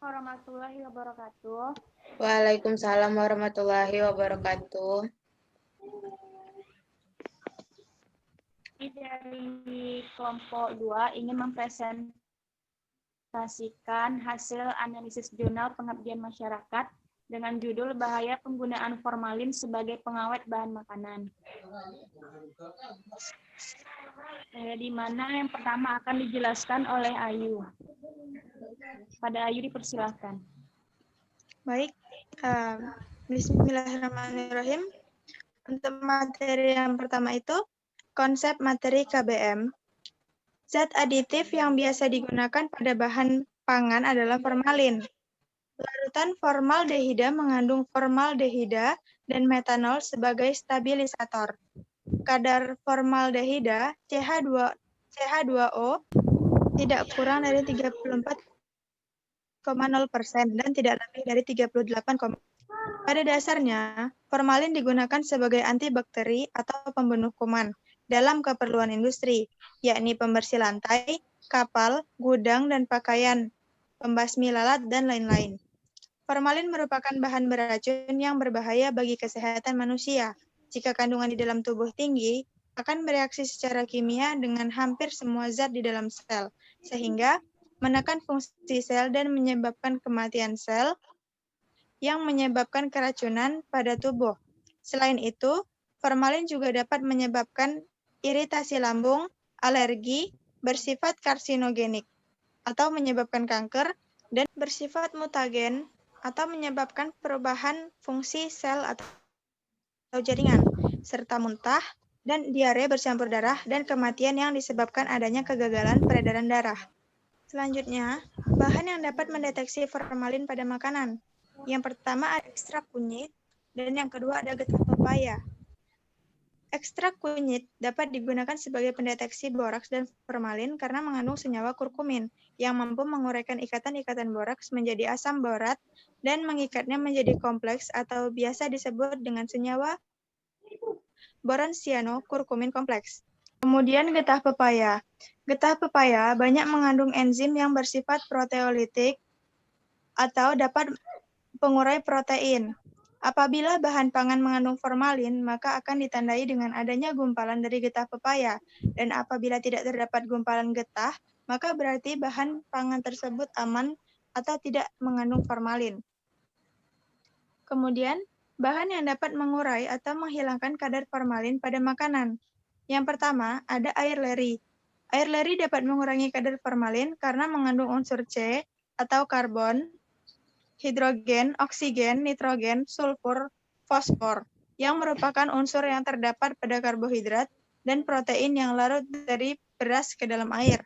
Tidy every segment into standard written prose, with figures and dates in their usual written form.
Warahmatullahi wabarakatuh. Waalaikumsalam warahmatullahi wabarakatuh. Dari kelompok 2 ingin mempresentasikan hasil analisis jurnal pengabdian masyarakat dengan judul Bahaya Penggunaan Formalin sebagai Pengawet Bahan Makanan. Di mana yang pertama akan dijelaskan oleh Ayu. Pada Ayu dipersilakan. Baik, bismillahirrahmanirrahim. Untuk materi yang pertama itu, konsep materi KBM. Zat aditif yang biasa digunakan pada bahan pangan adalah formalin. Larutan formaldehida mengandung formaldehida dan metanol sebagai stabilisator. Kadar formaldehida CH2O tidak kurang dari 34,0% dan tidak lebih dari 38,0%. Pada dasarnya, formalin digunakan sebagai antibakteri atau pembunuh kuman dalam keperluan industri, yakni pembersih lantai, kapal, gudang, dan pakaian, pembasmi lalat, dan lain-lain. Formalin merupakan bahan beracun yang berbahaya bagi kesehatan manusia. Jika kandungan di dalam tubuh tinggi, akan bereaksi secara kimia dengan hampir semua zat di dalam sel, sehingga menekan fungsi sel dan menyebabkan kematian sel yang menyebabkan keracunan pada tubuh. Selain itu, formalin juga dapat menyebabkan iritasi lambung, alergi, bersifat karsinogenik, atau menyebabkan kanker, dan bersifat mutagen, atau menyebabkan perubahan fungsi sel atau jaringan, serta muntah, dan diare bercampur darah, dan kematian yang disebabkan adanya kegagalan peredaran darah. Selanjutnya, bahan yang dapat mendeteksi formalin pada makanan. Yang pertama ada ekstrak kunyit, dan yang kedua ada getah pepaya. Ekstrak kunyit dapat digunakan sebagai pendeteksi boraks dan formalin karena mengandung senyawa kurkumin yang mampu menguraikan ikatan-ikatan boraks menjadi asam borat dan mengikatnya menjadi kompleks atau biasa disebut dengan senyawa boron cyano-kurkumin kompleks. Kemudian getah pepaya. Getah pepaya banyak mengandung enzim yang bersifat proteolitik atau dapat pengurai protein. Apabila bahan pangan mengandung formalin, maka akan ditandai dengan adanya gumpalan dari getah pepaya. Dan apabila tidak terdapat gumpalan getah, maka berarti bahan pangan tersebut aman atau tidak mengandung formalin. Kemudian, bahan yang dapat mengurai atau menghilangkan kadar formalin pada makanan. Yang pertama, ada air leri. Air leri dapat mengurangi kadar formalin karena mengandung unsur C atau karbon, hidrogen, oksigen, nitrogen, sulfur, fosfor, yang merupakan unsur yang terdapat pada karbohidrat dan protein yang larut dari beras ke dalam air.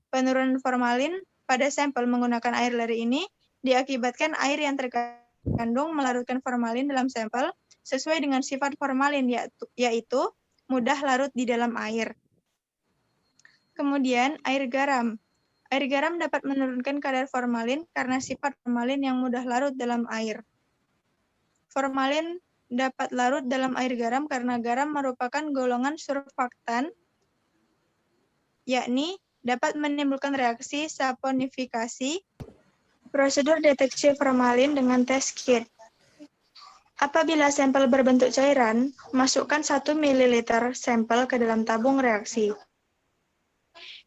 Penurunan formalin pada sampel menggunakan air leri ini diakibatkan air yang terkandung melarutkan formalin dalam sampel sesuai dengan sifat formalin, yaitu mudah larut di dalam air. Kemudian, air garam. Air garam dapat menurunkan kadar formalin karena sifat formalin yang mudah larut dalam air. Formalin dapat larut dalam air garam karena garam merupakan golongan surfaktan, yakni dapat menimbulkan reaksi saponifikasi. Prosedur deteksi formalin dengan tes kit. Apabila sampel berbentuk cairan, masukkan 1 ml sampel ke dalam tabung reaksi.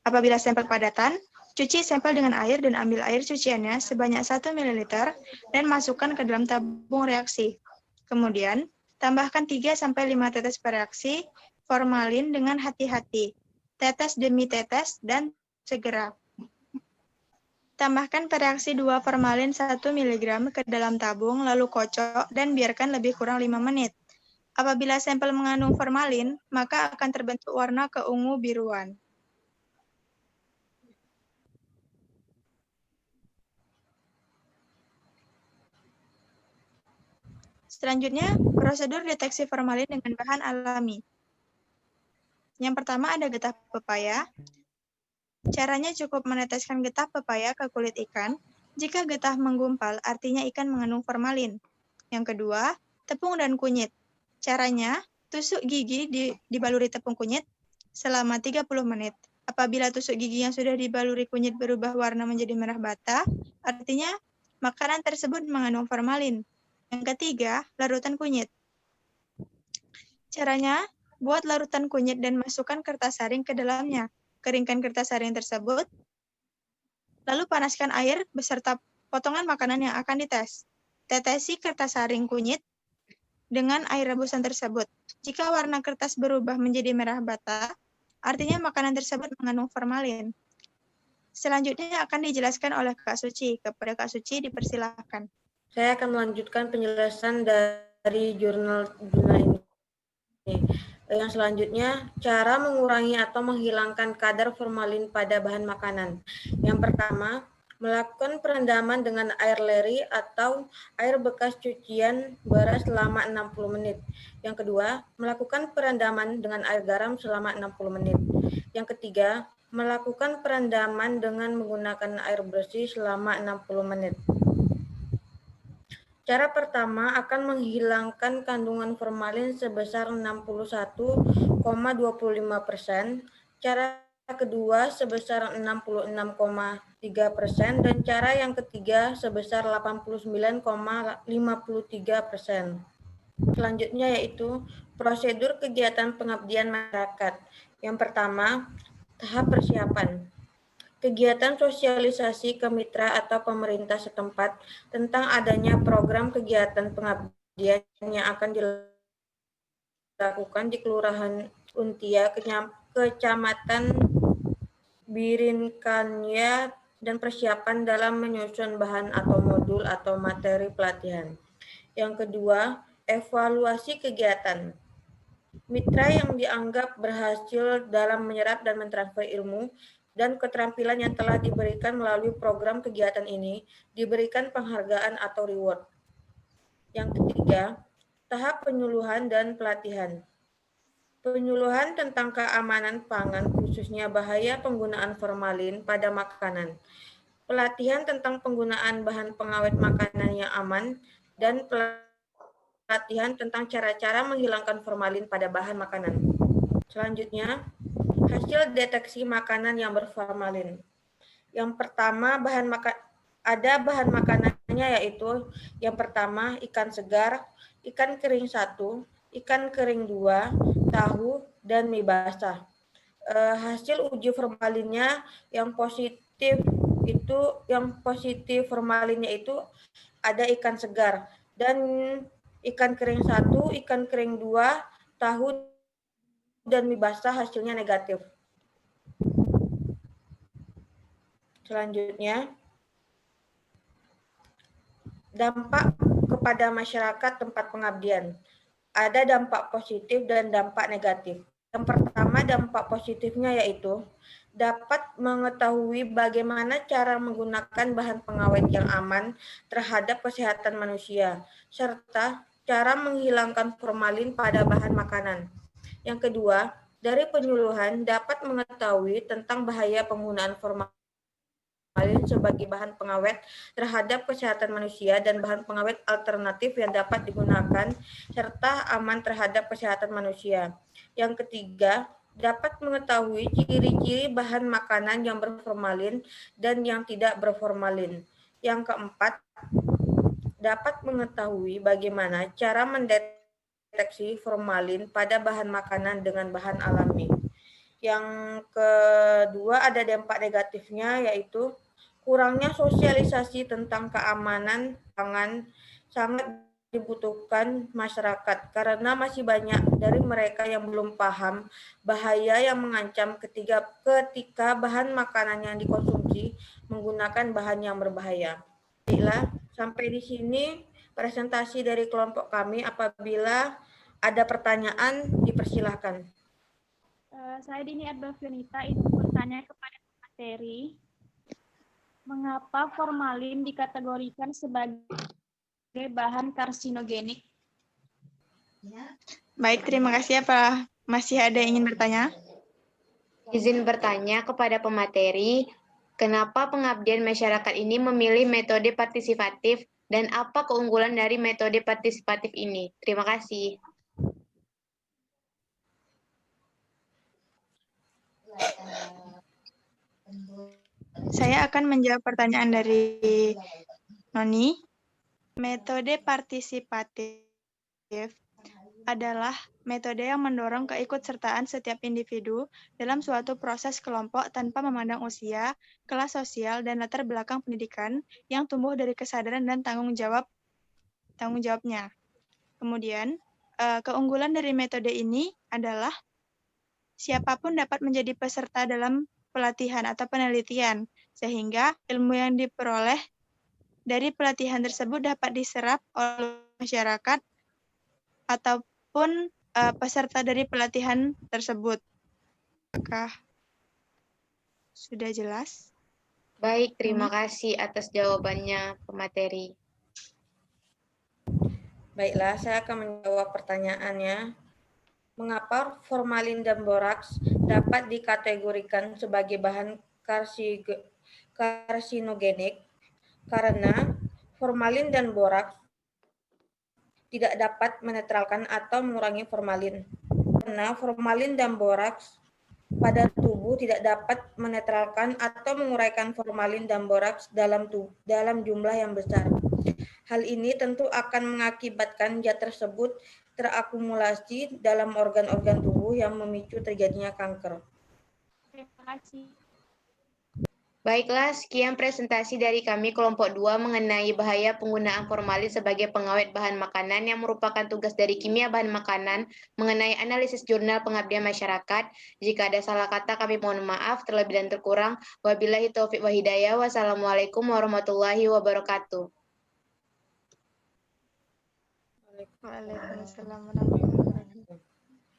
Apabila sampel padatan, cuci sampel dengan air dan ambil air cuciannya sebanyak 1 ml dan masukkan ke dalam tabung reaksi. Kemudian, tambahkan 3-5 tetes per reaksi formalin dengan hati-hati, tetes demi tetes, dan segera. Tambahkan per reaksi 2 formalin 1 mg ke dalam tabung, lalu kocok dan biarkan lebih kurang 5 menit. Apabila sampel mengandung formalin, maka akan terbentuk warna keungu-biruan. Selanjutnya, prosedur deteksi formalin dengan bahan alami. Yang pertama ada getah pepaya. Caranya cukup meneteskan getah pepaya ke kulit ikan. Jika getah menggumpal, artinya ikan mengandung formalin. Yang kedua, tepung dan kunyit. Caranya, tusuk gigi dibaluri tepung kunyit selama 30 menit. Apabila tusuk gigi yang sudah dibaluri kunyit berubah warna menjadi merah bata, artinya makanan tersebut mengandung formalin. Yang ketiga, larutan kunyit. Caranya, buat larutan kunyit dan masukkan kertas saring ke dalamnya. Keringkan kertas saring tersebut, lalu panaskan air beserta potongan makanan yang akan dites. Tetesi kertas saring kunyit dengan air rebusan tersebut. Jika warna kertas berubah menjadi merah bata, artinya makanan tersebut mengandung formalin. Selanjutnya akan dijelaskan oleh Kak Suci. Kepada Kak Suci dipersilahkan. Saya akan melanjutkan penjelasan dari jurnal ini. Yang selanjutnya, cara mengurangi atau menghilangkan kadar formalin pada bahan makanan. Yang pertama, melakukan perendaman dengan air leri atau air bekas cucian beras selama 60 menit. Yang kedua, melakukan perendaman dengan air garam selama 60 menit. Yang ketiga, melakukan perendaman dengan menggunakan air bersih selama 60 menit. Cara pertama akan menghilangkan kandungan formalin sebesar 61,25%. Cara kedua sebesar 66,3% dan cara yang ketiga sebesar 89,53%. Selanjutnya yaitu prosedur kegiatan pengabdian masyarakat. Yang pertama, tahap persiapan. Kegiatan sosialisasi ke mitra atau pemerintah setempat tentang adanya program kegiatan pengabdian yang akan dilakukan di Kelurahan Untia, Kecamatan Birinkanya, dan persiapan dalam menyusun bahan atau modul atau materi pelatihan. Yang kedua, evaluasi kegiatan. Mitra yang dianggap berhasil dalam menyerap dan mentransfer ilmu dan keterampilan yang telah diberikan melalui program kegiatan ini diberikan penghargaan atau reward. Yang ketiga, tahap penyuluhan dan pelatihan. Penyuluhan tentang keamanan pangan, khususnya bahaya penggunaan formalin pada makanan. Pelatihan tentang penggunaan bahan pengawet makanan yang aman, dan pelatihan tentang cara-cara menghilangkan formalin pada bahan makanan. Selanjutnya, hasil deteksi makanan yang berformalin. Yang pertama, ada bahan makanannya yaitu yang pertama ikan segar, ikan kering 1, ikan kering 2, tahu, dan mie basah. Hasil uji formalinnya yang positif formalinnya itu ada ikan segar dan ikan kering 1, ikan kering 2, tahu, dan mie basah hasilnya negatif. Selanjutnya, dampak kepada masyarakat tempat pengabdian. Ada dampak positif dan dampak negatif. Yang pertama, dampak positifnya yaitu dapat mengetahui bagaimana cara menggunakan bahan pengawet yang aman terhadap kesehatan manusia, serta cara menghilangkan formalin pada bahan makanan. Yang kedua, dari penyuluhan dapat mengetahui tentang bahaya penggunaan formalin sebagai bahan pengawet terhadap kesehatan manusia dan bahan pengawet alternatif yang dapat digunakan serta aman terhadap kesehatan manusia. Yang ketiga, dapat mengetahui ciri-ciri bahan makanan yang berformalin dan yang tidak berformalin. Yang keempat, dapat mengetahui bagaimana cara mendeteksi formalin pada bahan makanan dengan bahan alami. Yang kedua ada dampak negatifnya yaitu kurangnya sosialisasi tentang keamanan pangan sangat dibutuhkan masyarakat karena masih banyak dari mereka yang belum paham bahaya yang mengancam ketika bahan makanan yang dikonsumsi menggunakan bahan yang berbahaya. Baiklah, sampai di sini presentasi dari kelompok kami. Apabila ada pertanyaan, dipersilahkan. Saya Dini Adbafionita ingin bertanya kepada materi, mengapa formalin dikategorikan sebagai bahan karsinogenik? Baik, terima kasih. Apa masih ada yang ingin bertanya? Izin bertanya kepada pemateri, kenapa pengabdian masyarakat ini memilih metode partisipatif dan apa keunggulan dari metode partisipatif ini? Terima kasih. Saya akan menjawab pertanyaan dari Noni, metode partisipatif adalah metode yang mendorong keikutsertaan setiap individu dalam suatu proses kelompok tanpa memandang usia, kelas sosial, dan latar belakang pendidikan yang tumbuh dari kesadaran dan tanggung jawabnya. Kemudian, keunggulan dari metode ini adalah siapapun dapat menjadi peserta dalam pelatihan atau penelitian, sehingga ilmu yang diperoleh dari pelatihan tersebut dapat diserap oleh masyarakat ataupun peserta dari pelatihan tersebut. Apakah sudah jelas? Baik, terima kasih atas jawabannya, pemateri. Baiklah, saya akan menjawab pertanyaannya. Mengapa formalin dan boraks dapat dikategorikan sebagai bahan karsinogenik? Karena formalin dan boraks tidak dapat menetralkan atau mengurangi formalin. Karena formalin dan boraks pada tubuh tidak dapat menetralkan atau menguraikan formalin dan boraks dalam jumlah yang besar. Hal ini tentu akan mengakibatkan zat tersebut terakumulasi dalam organ-organ tubuh yang memicu terjadinya kanker. Terima kasih. Baiklah, sekian presentasi dari kami kelompok 2 mengenai bahaya penggunaan formalin sebagai pengawet bahan makanan yang merupakan tugas dari kimia bahan makanan mengenai analisis jurnal pengabdian masyarakat. Jika ada salah kata kami mohon maaf terlebih dan terkurang. Wabillahi taufiq wa hidayah. Wassalamualaikum warahmatullahi wabarakatuh. Waalaikumsalam warahmatullahi wabarakatuh.